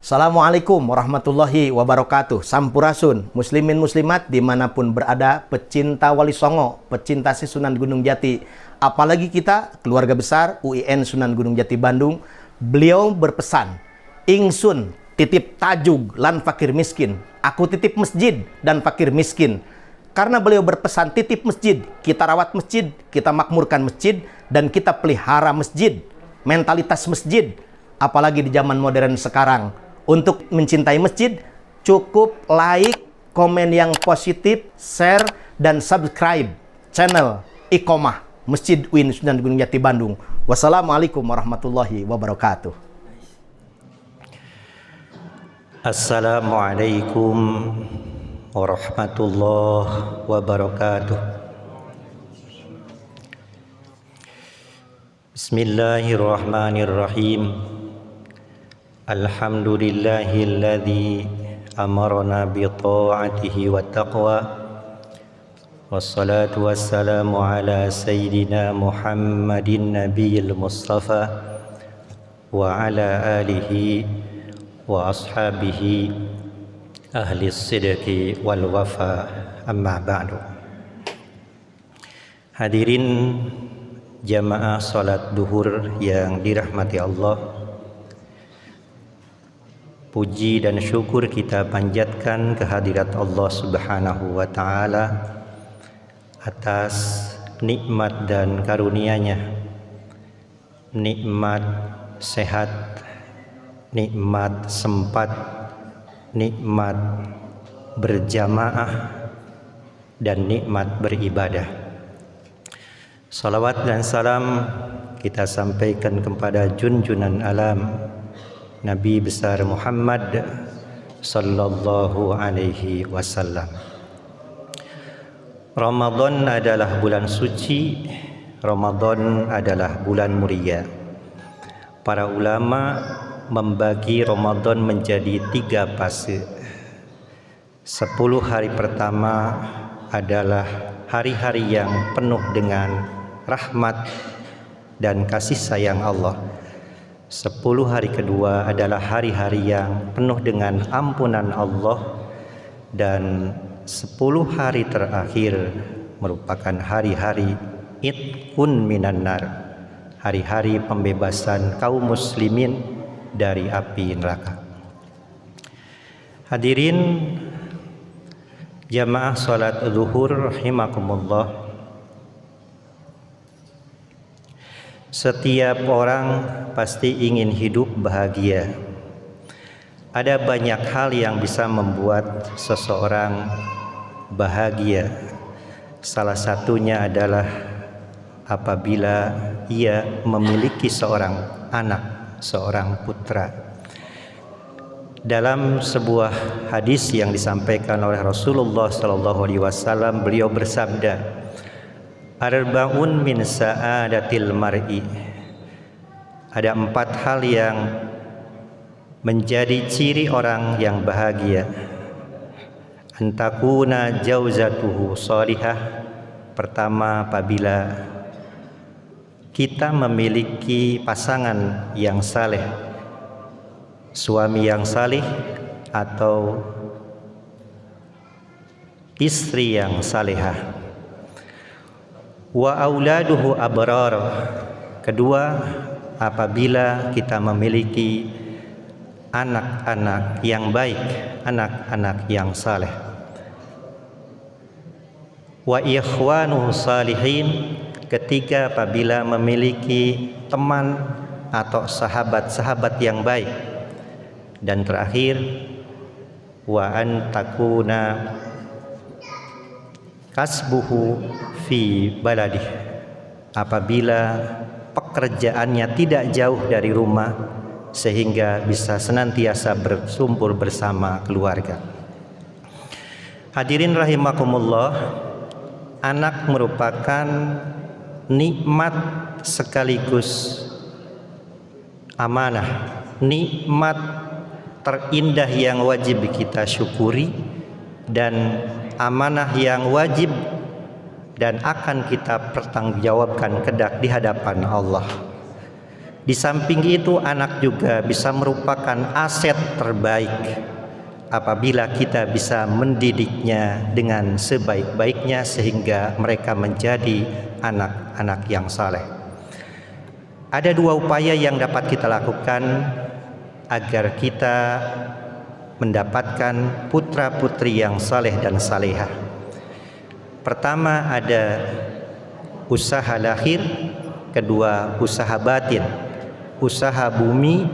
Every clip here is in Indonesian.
Assalamualaikum warahmatullahi wabarakatuh. Sampurasun, muslimin muslimat dimanapun berada, pecinta Wali Songo, pecinta si Sunan Gunung Jati, apalagi kita keluarga besar UIN Sunan Gunung Jati Bandung. Beliau berpesan, ingsun titip tajug lan fakir miskin, aku titip masjid dan fakir miskin. Karena beliau berpesan titip masjid, kita rawat masjid, kita makmurkan masjid, dan kita pelihara masjid, mentalitas masjid. Apalagi di zaman modern sekarang. Untuk mencintai masjid, cukup like, komen yang positif, share, dan subscribe channel Iqomah Masjid UIN Sunan Gunung Jati Bandung. Wassalamualaikum warahmatullahi wabarakatuh. Assalamualaikum warahmatullahi wabarakatuh. Bismillahirrahmanirrahim. Alhamdulillahilladzi amarna bi ta'atihi wa taqwa. Wassalatu wassalamu ala sayyidina Muhammadin nabiyil mustafa wa ala alihi wa ashabihi ahli sidqi wal wafa, amma ba'du. Hadirin jamaah salat duhur yang dirahmati Allah, puji dan syukur kita panjatkan kehadirat Allah Subhanahu wa Ta'ala atas nikmat dan karunia-Nya, nikmat sehat, nikmat sempat, nikmat berjamaah, dan nikmat beribadah. Salawat dan salam kita sampaikan kepada junjunan alam, Nabi besar Muhammad sallallahu alaihi wasallam. Ramadan adalah bulan suci, Ramadan adalah bulan mulia. Para ulama membagi Ramadan menjadi 3 fase. 10 hari pertama adalah hari-hari yang penuh dengan rahmat dan kasih sayang Allah. 10 hari kedua adalah hari-hari yang penuh dengan ampunan Allah, dan 10 hari terakhir merupakan hari-hari itqun minan nar, hari-hari pembebasan kaum muslimin dari api neraka. Hadirin jamaah salat zuhur rahimakumullah, setiap orang pasti ingin hidup bahagia. Ada banyak hal yang bisa membuat seseorang bahagia. Salah satunya adalah apabila ia memiliki seorang anak, seorang putra. Dalam sebuah hadis yang disampaikan oleh Rasulullah SAW, beliau bersabda, Arba'un min sa'adatil mar'i. Ada 4 hal yang menjadi ciri orang yang bahagia. Antakuna jauzatuhu shalihah. Pertama, apabila kita memiliki pasangan yang saleh, suami yang saleh atau istri yang salehah. Wa auladuhu abrar. Kedua, apabila kita memiliki anak-anak yang baik, anak-anak yang saleh. Wa ikhwanuhu salihin. Ketiga, apabila memiliki teman atau sahabat-sahabat yang baik. Dan terakhir, wa antakuna kasbuhu fi baladih. Apabila pekerjaannya tidak jauh dari rumah sehingga bisa senantiasa bersumpur bersama keluarga. Hadirin rahimakumullah, anak merupakan nikmat sekaligus amanah, nikmat terindah yang wajib kita syukuri, dan amanah yang wajib dan akan kita pertanggungjawabkan kelak di hadapan Allah. Di samping itu, anak juga bisa merupakan aset terbaik apabila kita bisa mendidiknya dengan sebaik-baiknya sehingga mereka menjadi anak-anak yang saleh. Ada dua upaya yang dapat kita lakukan agar kita mendapatkan putra-putri yang saleh dan salehah. Pertama, ada usaha lahir, kedua usaha batin, usaha bumi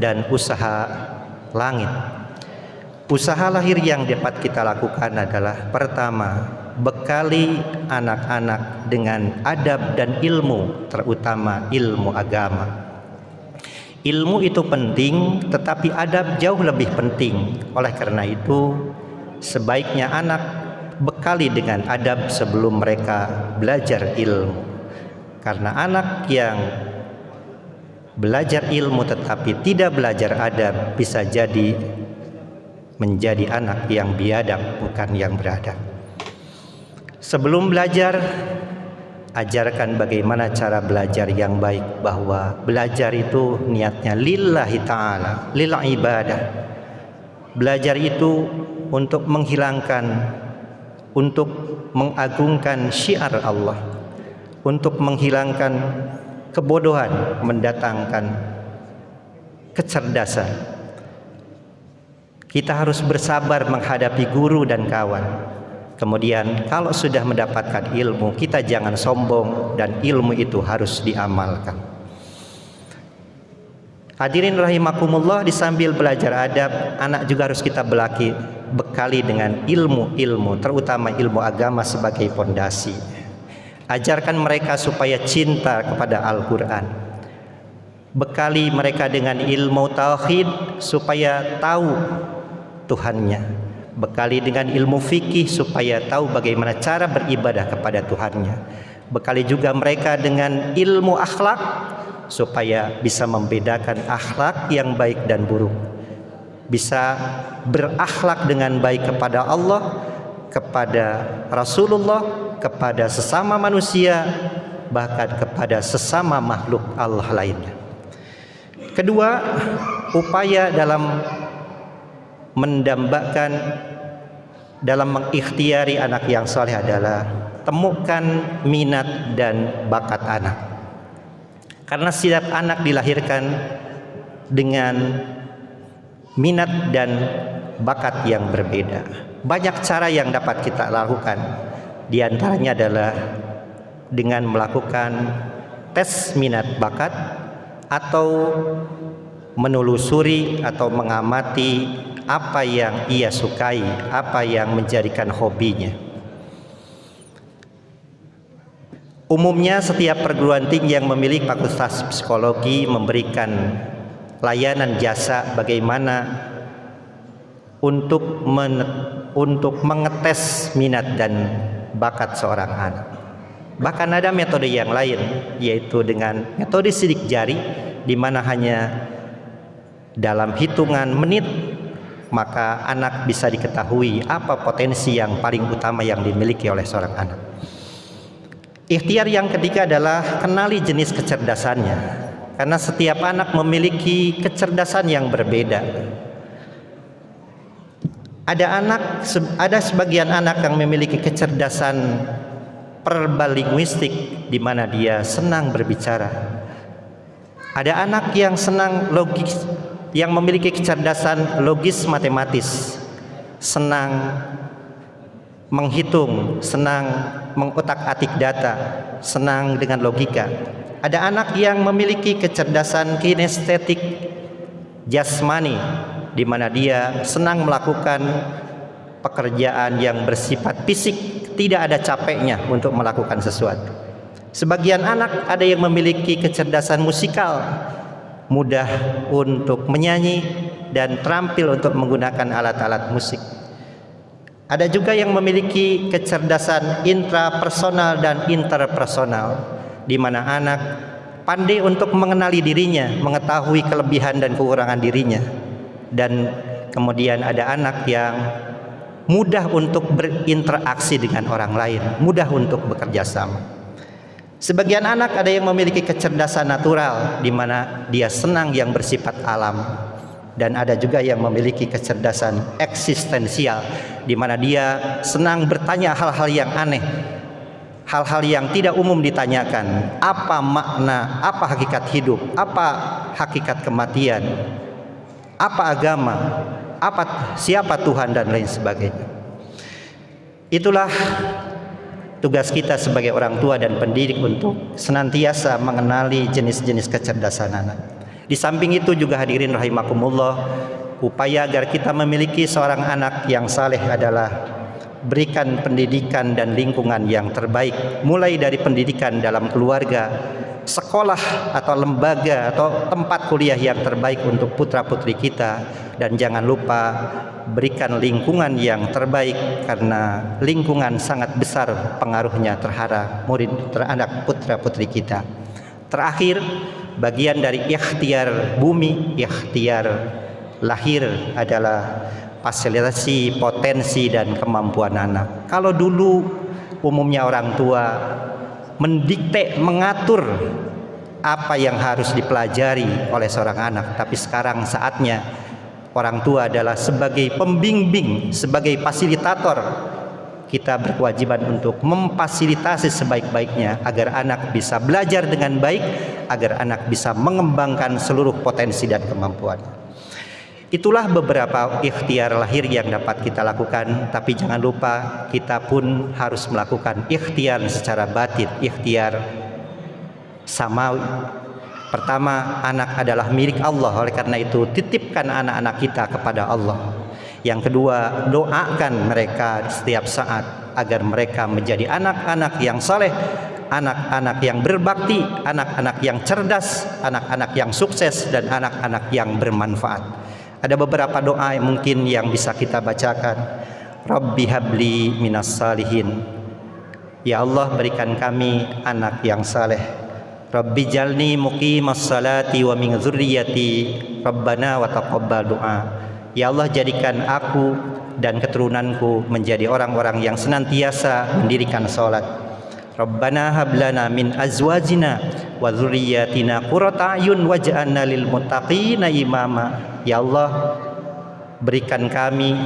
dan usaha langit. Usaha lahir yang dapat kita lakukan adalah pertama, bekali anak-anak dengan adab dan ilmu, terutama ilmu agama. Ilmu itu penting, tetapi adab jauh lebih penting. Oleh karena itu, sebaiknya anak bekali dengan adab sebelum mereka belajar ilmu. Karena anak yang belajar ilmu tetapi tidak belajar adab bisa jadi menjadi anak yang biadab, bukan yang beradab. Sebelum belajar, ajarkan bagaimana cara belajar yang baik, bahwa belajar itu niatnya lillahi ta'ala, lil ibadah. Belajar itu untuk menghilangkan, untuk mengagungkan syiar Allah, untuk menghilangkan kebodohan, mendatangkan kecerdasan. Kita harus bersabar menghadapi guru dan kawan. Kemudian kalau sudah mendapatkan ilmu, kita jangan sombong dan ilmu itu harus diamalkan. Hadirin rahimakumullah, disambil belajar adab, anak juga harus kita bekali dengan ilmu-ilmu, terutama ilmu agama sebagai pondasi. Ajarkan mereka supaya cinta kepada Al-Quran. Bekali mereka dengan ilmu tauhid supaya tahu Tuhannya. Bekali dengan ilmu fikih supaya tahu bagaimana cara beribadah kepada Tuhannya. Bekali juga mereka dengan ilmu akhlak supaya bisa membedakan akhlak yang baik dan buruk. Bisa berakhlak dengan baik kepada Allah, kepada Rasulullah, kepada sesama manusia, bahkan kepada sesama makhluk Allah lainnya. Kedua, upaya dalam mendambakan, dalam mengikhtiari anak yang saleh adalah temukan minat dan bakat anak. Karena setiap anak dilahirkan dengan minat dan bakat yang berbeda. Banyak cara yang dapat kita lakukan. Di antaranya adalah dengan melakukan tes minat bakat atau menelusuri atau mengamati apa yang ia sukai, apa yang menjadikan hobinya. Umumnya setiap perguruan tinggi yang memiliki fakultas psikologi memberikan layanan jasa bagaimana untuk mengetes minat dan bakat seorang anak. Bahkan ada metode yang lain, yaitu dengan metode sidik jari, di mana hanya dalam hitungan menit maka anak bisa diketahui apa potensi yang paling utama yang dimiliki oleh seorang anak. Ikhtiar yang ketiga adalah kenali jenis kecerdasannya, karena setiap anak memiliki kecerdasan yang berbeda. Ada sebagian anak yang memiliki kecerdasan verbal linguistik, di mana dia senang berbicara. Ada anak yang senang logis, yang memiliki kecerdasan logis matematis, senang menghitung, senang mengotak-atik data, senang dengan logika. Ada anak yang memiliki kecerdasan kinestetik jasmani, di mana dia senang melakukan pekerjaan yang bersifat fisik, tidak ada capeknya untuk melakukan sesuatu. Sebagian anak ada yang memiliki kecerdasan musikal, mudah untuk menyanyi dan terampil untuk menggunakan alat-alat musik. Ada juga yang memiliki kecerdasan intrapersonal dan interpersonal, di mana anak pandai untuk mengenali dirinya, mengetahui kelebihan dan kekurangan dirinya. Dan kemudian ada anak yang mudah untuk berinteraksi dengan orang lain, mudah untuk bekerja sama. Sebagian anak ada yang memiliki kecerdasan natural di mana dia senang yang bersifat alam, dan ada juga yang memiliki kecerdasan eksistensial di mana dia senang bertanya hal-hal yang aneh, hal-hal yang tidak umum ditanyakan. Apa makna, apa hakikat hidup, apa hakikat kematian, apa agama, siapa Tuhan, dan lain sebagainya. Itulah tugas kita sebagai orang tua dan pendidik untuk senantiasa mengenali jenis-jenis kecerdasan anak. Di samping itu juga hadirin rahimakumullah, upaya agar kita memiliki seorang anak yang saleh adalah berikan pendidikan dan lingkungan yang terbaik, mulai dari pendidikan dalam keluarga, sekolah atau lembaga atau tempat kuliah yang terbaik untuk putra-putri kita, dan jangan lupa berikan lingkungan yang terbaik, karena lingkungan sangat besar pengaruhnya terhadap terhadap putra-putri kita. Terakhir, bagian dari ikhtiar bumi, ikhtiar lahir adalah fasilitasi potensi dan kemampuan anak. Kalau dulu umumnya orang tua mendikte, mengatur apa yang harus dipelajari oleh seorang anak, tapi sekarang saatnya orang tua adalah sebagai pembimbing, sebagai fasilitator. Kita berkewajiban untuk memfasilitasi sebaik-baiknya agar anak bisa belajar dengan baik, agar anak bisa mengembangkan seluruh potensi dan kemampuan. Itulah beberapa ikhtiar lahir yang dapat kita lakukan, tapi jangan lupa kita pun harus melakukan ikhtiar secara batin, ikhtiar samawi. Pertama, anak adalah milik Allah, oleh karena itu titipkan anak-anak kita kepada Allah. Yang kedua, doakan mereka setiap saat agar mereka menjadi anak-anak yang saleh, anak-anak yang berbakti, anak-anak yang cerdas, anak-anak yang sukses, dan anak-anak yang bermanfaat. Ada beberapa doa yang mungkin yang bisa kita bacakan. Rabbi habli minas salihin. Ya Allah, berikan kami anak yang saleh. Rabbi jalni muqimas salati wa min dzurriyyati Rabbana wa taqabbal doa. Ya Allah, jadikan aku dan keturunanku menjadi orang-orang yang senantiasa mendirikan salat. Rabbana hablana min azwajina wa dzurriyyatina qurrata ayun waj'alna lil muttaqina imama. Ya Allah, berikan kami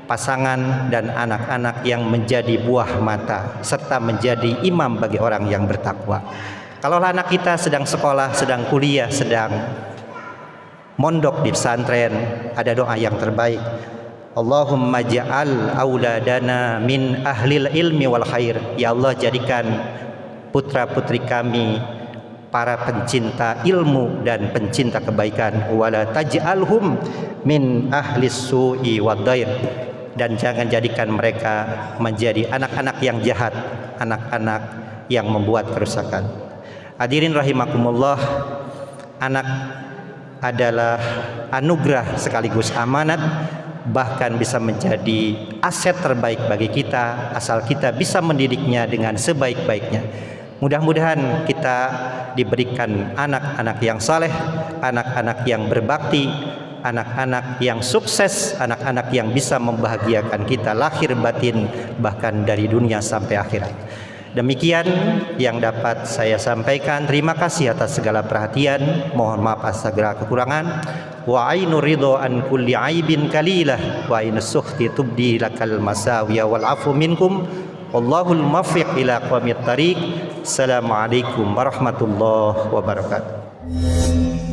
pasangan dan anak-anak yang menjadi buah mata serta menjadi imam bagi orang yang bertakwa. Kalau anak kita sedang sekolah, sedang kuliah, sedang mondok di pesantren, ada doa yang terbaik. Allahumma ja'al auladana min ahlil ilmi wal khair. Ya Allah, jadikan putra-putri kami para pencinta ilmu dan pencinta kebaikan. Wala taj'alhum min ahlis su'i wad dair. Dan jangan jadikan mereka menjadi anak-anak yang jahat, anak-anak yang membuat kerusakan. Hadirin rahimakumullah, anak adalah anugerah sekaligus amanat, bahkan bisa menjadi aset terbaik bagi kita asal kita bisa mendidiknya dengan sebaik-baiknya. Mudah-mudahan kita diberikan anak-anak yang saleh, anak-anak yang berbakti, anak-anak yang sukses, anak-anak yang bisa membahagiakan kita lahir batin, bahkan dari dunia sampai akhirat. Demikian yang dapat saya sampaikan. Terima kasih atas segala perhatian. Mohon maaf atas segala kekurangan. Wa ainu ridho an kulli aibin kalilah wa ainu sukhti tubdi lakal masawiya wal afu minkum. Wallahul muwaffiq ila aqwamit thariq. Assalamualaikum warahmatullahi wabarakatuh.